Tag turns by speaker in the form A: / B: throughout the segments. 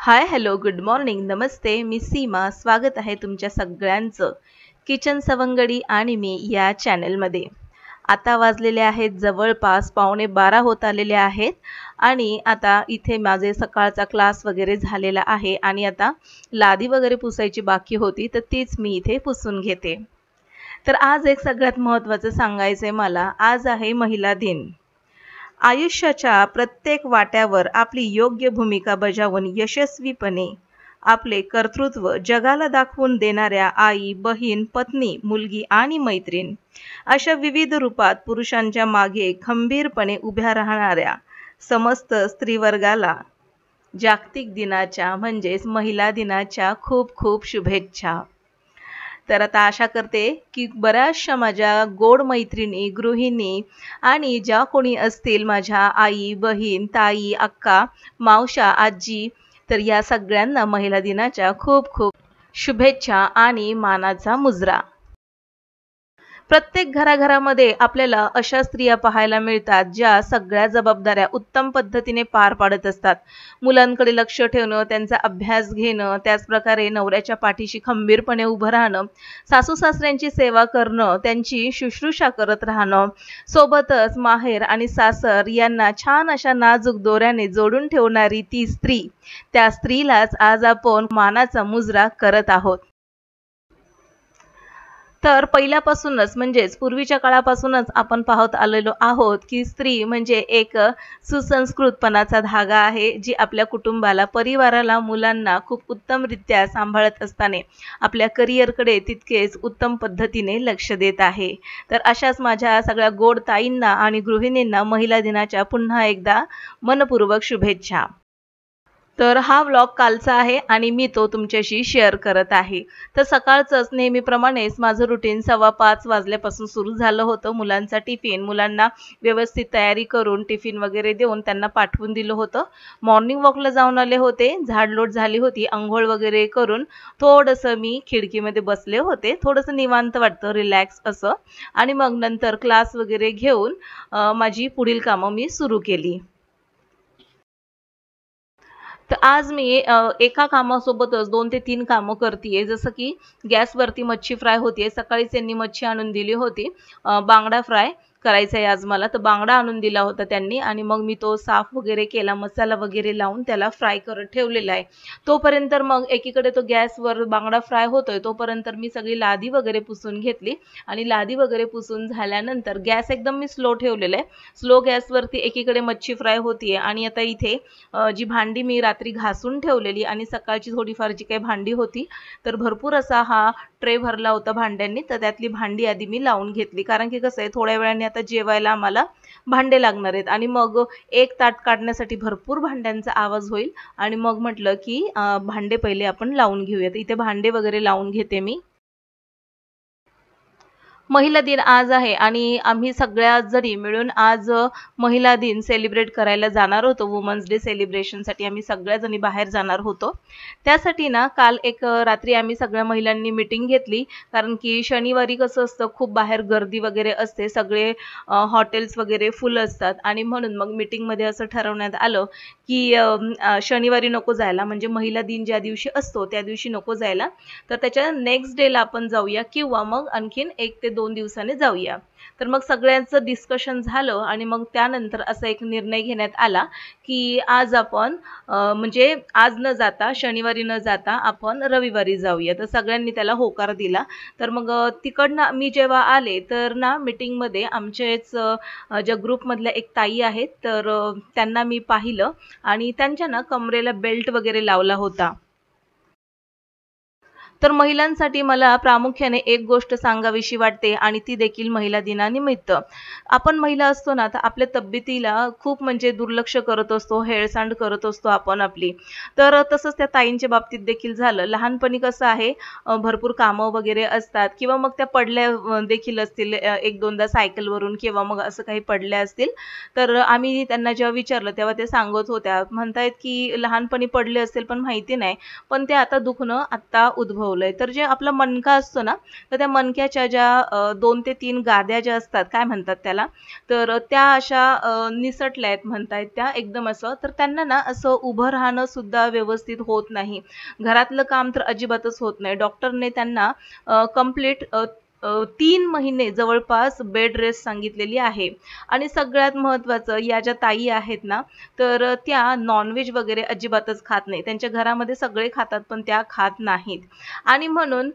A: Hi hello good morning नमस्ते मी सीमा स्वागत आहे तुमच्या सगळ्यांचं किचन सवंगडी आणि मी या चॅनलमध्ये। आता वाजलेले आहेत जवळपास 11:15 होत आलेले आहेत आणि आता इथे माझे सकाळचा क्लास वगैरे झालेला आहे आणि आता लादी वगैरे पुसायची बाकी होती तर तीच मी इथे पुसून घेते। तर आज एक सगळ्यात महत्त्वाचं सांगायचंय मला, आज आहे महिला दिन। आयुष्याच्या प्रत्येक वाट्यावर आपली योग्य भूमिका बजावून यशस्वीपणे आपले कर्तृत्व जगाला दाखवून देणाऱ्या आई, बहीण, पत्नी, मुलगी आणि मैत्रीण अशा विविध रूपात पुरुषांच्या मागे खंबीरपणे उभ्या राहणाऱ्या समस्त स्त्रीवर्गाला जागतिक दिनाच्या म्हणजेच महिला दिनाच्या खूप खूप शुभेच्छा। तर आता आशा करते की बऱ्याचशा माझ्या गोड मैत्रिणी, गृहिणी आणि ज्या कोणी असतील माझ्या आई, बहीण, ताई, अक्का, मावशा, आजी, तर या सगळ्यांना महिला दिनाच्या खूप खूप शुभेच्छा आणि मानाचा मुजरा। प्रत्येक घराघरामध्ये आपल्याला अशा स्त्रिया पाहायला मिळतात ज्या सगळ्या जबाबदाऱ्या उत्तम पद्धतीने पार पाडत असतात। मुलांकडे लक्ष ठेवणं, त्यांचा अभ्यास घेणं, त्याच प्रकारे नवऱ्याच्या पाठीशी खंबीरपणे उभं राहणं, सासू सासऱ्यांची सेवा करणं, त्यांची शुश्रूषा करत राहणं, सोबतच माहेर आणि सासर यांना छान अशा नाजूक दोऱ्याने जोडून ठेवणारी ती स्त्री, त्या स्त्रीलाच आज आपण मानाचा मुजरा करत आहोत। तर पहिल्यापासूनच म्हणजेच पूर्वीच्या काळापासूनच आपण पाहत आलेलो आहोत की स्त्री म्हणजे एक सुसंस्कृतपणाचा धागा आहे, जी आपल्या कुटुंबाला, परिवाराला, मुलांना खूप उत्तमरित्या सांभाळत असताना आपल्या करिअरकडे तितकेच उत्तम पद्धतीने लक्ष देत आहे। तर अशाच माझ्या सगळ्या गोड ताईंना आणि गृहिणींना महिला दिनाच्या पुन्हा एकदा मनपूर्वक शुभेच्छा। तर हा व्लॉग कालचा आहे आणि मी तो तुमच्याशी शेअर करत आहे। तर सकाळचंच नेहमीप्रमाणेच माझं रुटीन 5:15 वाजल्यापासून सुरू झालं होतं। मुलांचा टिफिन, मुलांना व्यवस्थित तयारी करून टिफिन वगैरे देऊन त्यांना पाठवून दिलं होतं। मॉर्निंग वॉकला जाऊन आले होते, झाडलोट झाली होती, अंघोळ वगैरे करून थोडंसं मी खिडकीमध्ये बसले होते, थोडंसं निवांत वाटतं, रिलॅक्स असं, आणि मग नंतर क्लास वगैरे घेऊन माझी पुढील कामं मी सुरू केली। तर आज मी एका कामासोबतच 2 ते 3 कामं करतीये। जसं की गॅसवरती मच्छी फ्राय होतीये, सकाळीच त्यांनी मच्छी आणून दिली होती, बांगडा फ्राय करायचा आहे आज मला, तर बांगडा आणून दिला होता त्यांनी आणि मग मी तो साफ वगैरे केला, मसाला वगैरे लावून त्याला फ्राय करत ठेवलेला आहे। तोपर्यंत मग एकीकडे तो गॅसवर बांगडा फ्राय होतोय, तोपर्यंत मी सगळी लादी वगैरे पुसून घेतली आणि लादी वगैरे पुसून झाल्यानंतर गॅस एकदम मी स्लो ठेवलेला आहे। स्लो गॅसवरती एकीकडे मच्छी फ्राय होतीये आणि आता इथे जी भांडी मी रात्री घासून ठेवलेली आणि सकाळची थोडीफार जी काही भांडी होती, तर भरपूर असा हा ट्रे भरला होता भांड्यांनी, तर त्यातली भांडी आधी मी लावून घेतली, कारण की कसं आहे थोड्या वेळाने आता जेवायला आम्हाला भांडे लागणार आहेत आणि मग एक ताट काढण्यासाठी भरपूर भांड्यांचा आवाज होईल आणि मग म्हटलं की भांडे पहिले आपण लावून घेऊयात। इथे भांडे वगैरे लावून घेते मी। महिला दिन आज आहे आणि आम्ही सगळ्या जणी मिळून आज महिला दिन सेलिब्रेट करायला जाणार होतो। वुमन्स डे सेलिब्रेशनसाठी आम्ही सगळ्या जणी बाहेर जाणार होतो। त्यासाठी ना काल एक रात्री आम्ही सगळ्या महिलांनी मीटिंग घेतली, कारण की शनिवारी कसं असतं खूप बाहेर गर्दी वगैरे असते, सगळे हॉटेल्स वगैरे फुल असतात आणि म्हणून मग मीटिंगमध्ये असं ठरवण्यात आलं की शनिवारी नको जायला, म्हणजे महिला दिन ज्या दिवशी असतो त्या दिवशी नको जायला, तर त्याच्या नेक्स्ट डेला आपण जाऊया किंवा मग आणखीन 1 ते 2 दिवसांनी जाऊया। तर मग सगळ्यांचं डिस्कशन झालं आणि मग त्यानंतर असा एक निर्णय घेण्यात आला की आज आपण म्हणजे आज न जाता, शनिवारी न जाता आपण रविवारी जाऊया। तर सगळ्यांनी त्याला होकार दिला। तर मग तिकडनं मी जेव्हा आले तर ना मीटिंगमध्ये आमचेच ज्या ग्रुपमधल्या एक ताई आहेत, तर त्यांना मी पाहिलं आणि त्यांच्या ना कमरेला बेल्ट वगैरे लावला होता। तर महिलांसाठी मला प्रामुख्याने एक गोष्ट सांगावीशी वाटते आणि ती देखील महिला दिनानिमित्त। आपण महिला असतो ना, तर आपल्या तब्येतीला खूप म्हणजे दुर्लक्ष करत असतो, हेळसांड करत असतो आपण आपली। तर तसंच त्या ताईंच्या बाबतीत देखील झालं। लहानपणी कसं आहे भरपूर कामं वगैरे असतात किंवा मग त्या पडल्या देखील असतील, एक दोनदा सायकलवरून किंवा मग असं काही पडल्या असतील, तर आम्ही त्यांना जेव्हा विचारलं तेव्हा ते सांगत होत्या, म्हणतायत की लहानपणी पडले असतील पण माहिती नाही, पण ते आता दुखणं आत्ता उद्भवलं अनुभवलंय. तर जे आपला मणका असतो ना, तर त्या मणक्याच्या ज्या 2 ते 3 गाद्या ज्या असतात, काय म्हणतात त्याला, तर त्या अशा निसटल्या आहेत म्हणतायत त्या एकदम असं. तर त्यांना ना असं उभं राहणं सुद्धा व्यवस्थित होत नाही. घरातलं काम तर अजिबातच होत नाही. डॉक्टरने त्यांना कंप्लीट 3 महिने जवळपास बेड रेस्ट सांगितलेली आहे. आणि सगळ्यात महत्त्वाचं, या ज्या ताई आहेत ना, तर त्या नॉन-व्हेज वगैरे अजिबातच खात नाही. त्यांच्या घरामध्ये सगळे खातात, पण त्या खात नाहीत. आणि म्हणून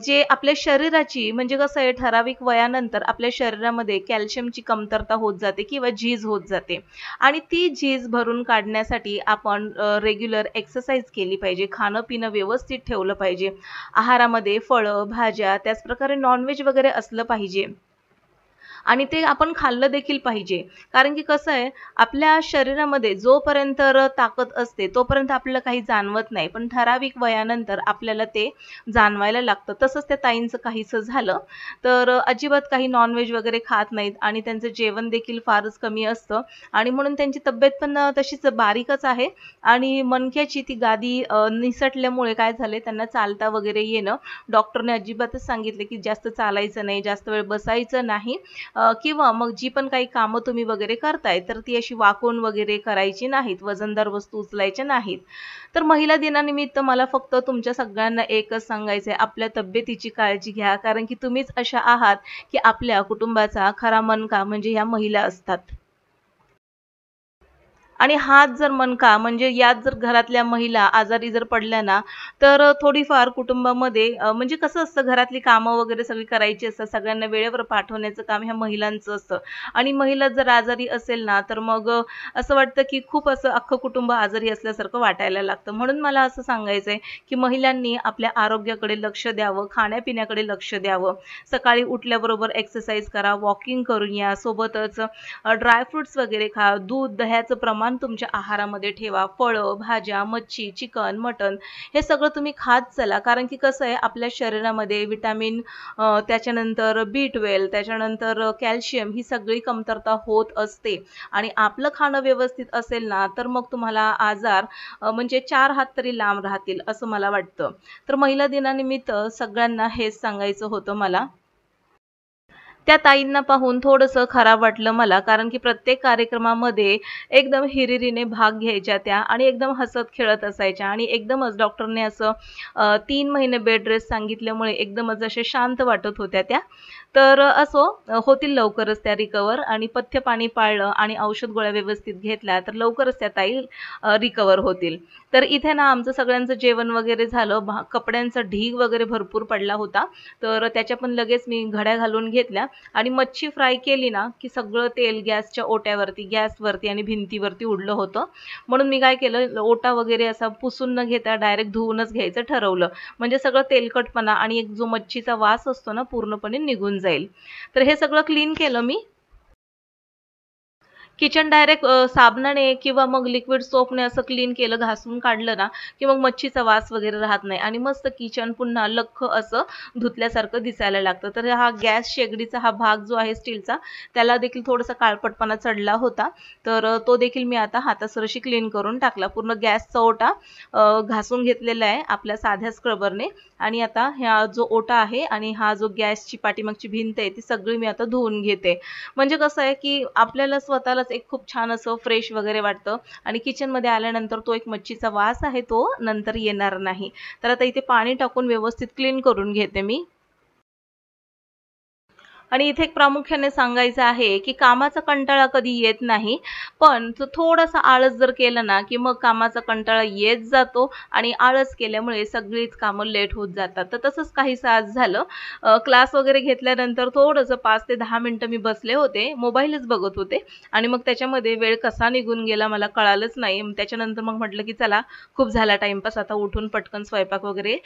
A: जे आपल्या शरीराची, म्हणजे कसं आहे, ठराविक वयानंतर आपल्या शरीरामध्ये कॅल्शियमची कमतरता होत जाते किंवा झीज होत जाते. आणि ती झीज भरून काढण्यासाठी आपण रेग्युलर एक्सरसाइज केली पाहिजे. खाणं-पिणं व्यवस्थित ठेवलं पाहिजे. आहारामध्ये फळं, भाज्या, त्याचप्रकारे नॉन-व्हेज वगैरे असलं पाहिजे. आणि ते आपण खाल्लं देखील पाहिजे. कारण की कसं आहे, आपल्या शरीरामध्ये जोपर्यंत ताकद असते तोपर्यंत आपल्याला काही जाणवत नाही. पण ठराविक वयानंतर आपल्याला ते जाणवायला लागतं. तसंच त्या ताईंचं काहीसं झालं. तर अजिबात काही नॉन-व्हेज वगैरे खात नाहीत आणि त्यांचं जेवण देखील फारच कमी असतं आणि म्हणून त्यांची तब्येत पण तशीच बारीकच आहे आणि मणक्याची ती गादी निसटल्यामुळे काय झालंय, त्यांना चालता वगैरे येणं, डॉक्टरने अजिबातच सांगितले की जास्त चालायचं नाही, जास्त वेळ बसायचं नाही किंवा मग जी पण काही कामं तुम्ही वगैरे करताय तर ती अशी वाकून वगैरे करायची नाहीत, वजनदार वस्तू उचलायच्या नाहीत. तर महिला दिनानिमित्त मला फक्त तुमच्या सगळ्यांना एकच सांगायचंय, आपल्या तब्येतीची काळजी घ्या. कारण की तुम्हीच अशा आहात की आपल्या कुटुंबाचा खरा मणका म्हणजे ह्या महिला असतात. आणि हाच जर मणका, म्हणजे यात जर घरातल्या महिला आजारी जर पडल्या ना, तर थोडीफार कुटुंबामध्ये म्हणजे कसं असतं, घरातली कामं वगैरे सगळी करायची असतात. सगळ्यांना वेळेवर पाठवण्याचं काम ह्या महिलांचं असतं. आणि महिला जर आजारी असेल ना, तर मग असं वाटतं की खूप असं अख्खं कुटुंब आजारी असल्यासारखं वाटायला लागतं. म्हणून मला असं सांगायचंय की महिलांनी आपल्या आरोग्याकडे लक्ष द्यावं, खाण्यापिण्याकडे लक्ष द्यावं. सकाळी उठल्याबरोबर एक्सरसाइज करा, वॉकिंग करून या. सोबतच ड्रायफ्रुट्स वगैरे खा. दूध, दह्याचं प्रमाण तुमच्या आहारामध्ये ठेवा. फळं, भाज्या, मच्छी, चिकन, मटण हे सगळं तुम्ही खात चला. कारण की कसं आहे, आपल्या शरीरामध्ये विटामिन, त्याच्यानंतर B12, त्याच्यानंतर कॅल्शियम ही सगळी कमतरता होत असते. आणि आपलं खाणं व्यवस्थित असेल ना, तर मग तुम्हाला आजार म्हणजे 4 हात तरी लांब राहतील असं मला वाटतं. तर महिला दिनानिमित्त सगळ्यांना हेच सांगायचं होतं मला. त्या ताईंना पाहून थोडंसं खराब वाटलं मला, कारण की प्रत्येक कार्यक्रमामध्ये एकदम हिरिरीने भाग घ्यायच्या त्या आणि एकदम हसत-खेळत असायच्या आणि एकदमच डॉक्टरने असं 3 महिने बेड रेस्ट सांगितल्यामुळे एकदमच अशा शांत वाटत होत्या त्या. तर असो, होतील लवकरच त्या रिकव्हर. आणि पथ्य पाणी पाळलं आणि औषध गोळ्या व्यवस्थित घेतल्या तर लवकरच त्या ताई रिकव्हर होतील. तर इथे ना आमचं सगळ्यांचं जेवण वगैरे झालं. कपड्यांचा ढीग वगैरे भरपूर पडला होता. तर त्याच्या पण लगेच मी घड्या घालून घेतल्या आणि मच्छी फ्राय केली ना, की सगळं तेल गॅसच्या ओट्यावरती, गॅसवरती आणि भिंतीवरती उडलं होतं. म्हणून मी काय केलं, ओटा वगैरे असा पुसून न घेता डायरेक्ट धुवूनच घ्यायचं ठरवलं. म्हणजे सगळं तेलकटपणा आणि एक जो मच्छीचा वास असतो ना, पूर्णपणे निघून जाईल. तर हे सगळं क्लीन केलं मी. किचन डायरेक्ट साबणाने किंवा मग लिक्विड सोपने असं क्लीन केलं, घासून काढलं ना, की मग मच्छीचा वास वगैरे राहत नाही आणि मस्त किचन पुन्हा लख्ख असं धुतल्यासारखं दिसायला लागतं. तर हा गॅस शेगडीचा हा भाग जो आहे स्टीलचा, त्याला देखील थोडासा काळपटपणा चढला होता. तर तो देखील मी आता हातासरशी क्लीन करून टाकला. पूर्ण गॅसचा ओटा घासून घेतलेला आहे आपल्या साध्या स्क्रबरने. आणि आता हा जो ओटा आहे आणि हा जो गॅसची पाठीमागची भिंत आहे ती सगळी मी आता धुवून घेते. म्हणजे कसं आहे की आपल्याला स्वतःलाच एक खूप छान असं फ्रेश वगैरे वाटतं आणि किचनमध्ये आल्यानंतर तो एक मच्छीचा वास आहे तो नंतर येणार नाही. तर आता इथे पाणी टाकून व्यवस्थित क्लीन करून घेते मी. आणि इथे एक प्रामुख्याने सांगायचं आहे की कामाचा कंटाळा कधी येत नाही, पण तो थोडासा आळस जर केला ना की मग कामाचा कंटाळा येत जातो आणि आळस केल्यामुळे सगळीच कामं लेट होत जातात. तर तसंच काहीसं आज झालं. क्लास वगैरे घेतल्यानंतर थोडंसं 5 ते 10 मिनिटं मी बसले होते, मोबाईलच बघत होते आणि मग त्याच्यामध्ये वेळ कसा निघून गेला मला कळालंच नाही. त्याच्यानंतर मग म्हटलं की चला, खूप झाला टाईमपास, आता उठून पटकन स्वयंपाक वगैरे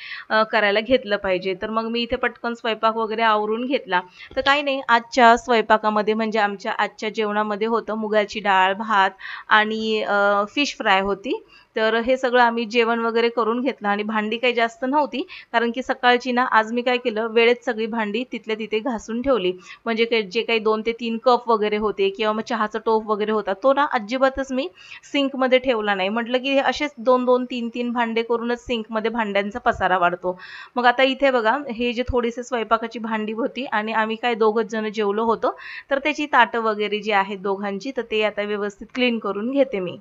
A: करायला घेतलं पाहिजे. तर मग मी इथे पटकन स्वयंपाक वगैरे आवरून घेतला. तर काही नाही, आजच्या स्वयंपाकामध्ये म्हणजे आमच्या आजच्या जेवणामध्ये होतं मुगाची डाळ, भात आणि फिश फ्राय होती. तर हे सगळं आम्ही जेवण वगैरे करून घेतलं आणि भांडी काही जास्त नव्हती, कारण की सकाळची ना आज मी काय केलं, वेळेत सगळी भांडी तिथल्या तिथे घासून ठेवली. म्हणजे जे काही 2 ते 3 कप वगैरे होते किंवा मग चहाचा टोप वगैरे होता, तो ना अजिबातच मी सिंकमध्ये ठेवला नाही. म्हटलं की हे असेच 2-2, 3-3 भांडे करूनच सिंकमध्ये भांड्यांचा पसारा वाढतो. मग आता इथे बघा, हे जे थोडीशी स्वयंपाकाची भांडी होती आणि आम्ही काय दोघंच जण जेवलो होतो, तर त्याची ताटं वगैरे जी आहेत दोघांची, तर ते आता व्यवस्थित क्लीन करून घेते मी.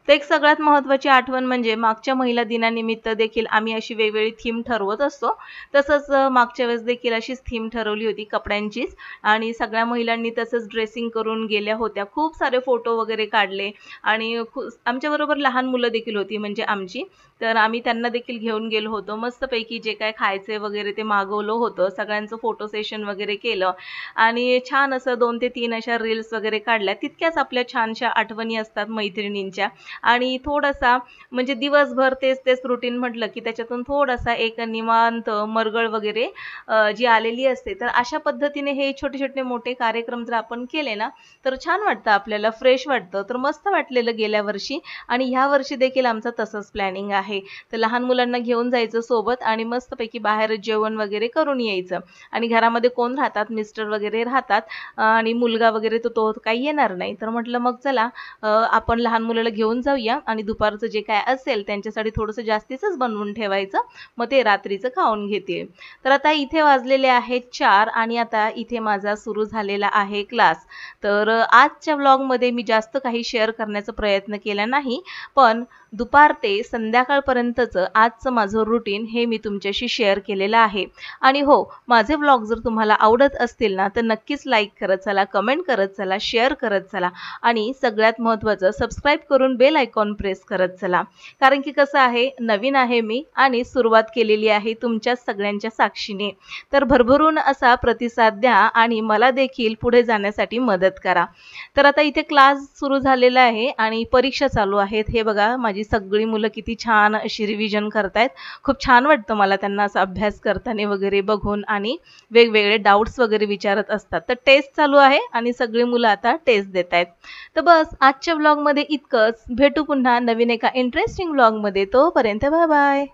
A: तर एक सगळ्यात महत्त्वाची आठवण म्हणजे मागच्या महिला दिनानिमित्त देखील आम्ही अशी वेगवेगळी थीम ठरवत असतो. तसंच मागच्या वेळेस देखील अशीच थीम ठरवली होती कपड्यांचीच आणि सगळ्या महिलांनी तसंच ड्रेसिंग करून गेल्या होत्या. खूप सारे फोटो वगैरे काढले आणि आमच्याबरोबर लहान मुलं देखील होती म्हणजे आमची. तर आम्ही त्यांना देखील घेऊन गेलो होतो. मस्तपैकी जे काय खायचे वगैरे ते मागवलं होतं. सगळ्यांचं फोटो सेशन वगैरे केलं आणि छान असं 2 ते 3 अशा रील्स वगैरे काढल्या. तितक्याच आपल्या छानशा आठवणी असतात मैत्रिणींच्या. आणि थोडासा म्हणजे दिवसभर तेच तेच रुटीन म्हटलं की त्याच्यातून थोडासा एक निवांत मरगळ वगैरे जी आलेली असते, तर अशा पद्धतीने हे छोटे छोटे मोठे कार्यक्रम जर आपण केले ना, तर छान वाटतं, आपल्याला फ्रेश वाटतं. तर मस्त वाटलेलं गेल्या वर्षी आणि ह्या वर्षी देखील आमचं तसंच प्लॅनिंग आहे. तर लहान मुलांना घेऊन जायचं सोबत आणि मस्तपैकी बाहेर जेवण वगैरे करून यायचं. आणि घरामध्ये कोण राहतात, मिस्टर वगैरे राहतात आणि मुलगा वगैरे तो काही येणार नाही. तर म्हटलं मग चला आपण लहान मुलाला घेऊन जाऊया आणि दुपारचं जे काय असेल त्यांच्यासाठी थोडंसं जास्तीचंच बनवून ठेवायचं. मग ते रात्रीचं खाऊन घेते. तर आता इथे वाजलेले आहेत 4 आणि आता इथे माझा सुरू झालेला आहे क्लास. तर आजच्या व्लॉगमध्ये मी जास्त काही शेअर करण्याचा प्रयत्न केला नाही. पण दुपार ते संध्याकाळपर्यंतचं आजचं माझं रुटीन हे मी तुमच्याशी शेअर केलेलं आहे. आणि हो, माझे व्लॉग जर तुम्हाला आवडत असतील ना, तर नक्कीच लाईक करत चला, कमेंट करत चला, शेअर करत चला आणि सगळ्यात महत्त्वाचं सबस्क्राईब करून बेल आयकॉन प्रेस करत चला. कारण की कसं आहे, नवीन आहे मी आणि सुरुवात केलेली आहे तुमच्या सगळ्यांच्या साक्षीने. तर भरभरून असा प्रतिसाद द्या आणि मला देखील पुढे जाण्यासाठी मदत करा. तर आता इथे क्लास सुरू झालेला आहे आणि परीक्षा चालू आहेत. हे बघा, माझी सगळी मुलं किती छान अशी रिव्हिजन करतायत. खूप छान वाटतं मला त्यांना असा अभ्यास करताना वगैरे बघून आणि वेगवेगळे डाऊट्स वगैरे विचारत असतात. तर टेस्ट चालू आहे आणि सगळी मुलं आता टेस्ट देत आहेत. तर बस आजच्या व्लॉगमध्ये इतकंच. भेटू पुन्हा नवीन एका इंटरेस्टिंग व्लॉगमध्ये. तोपर्यंत बाय बाय.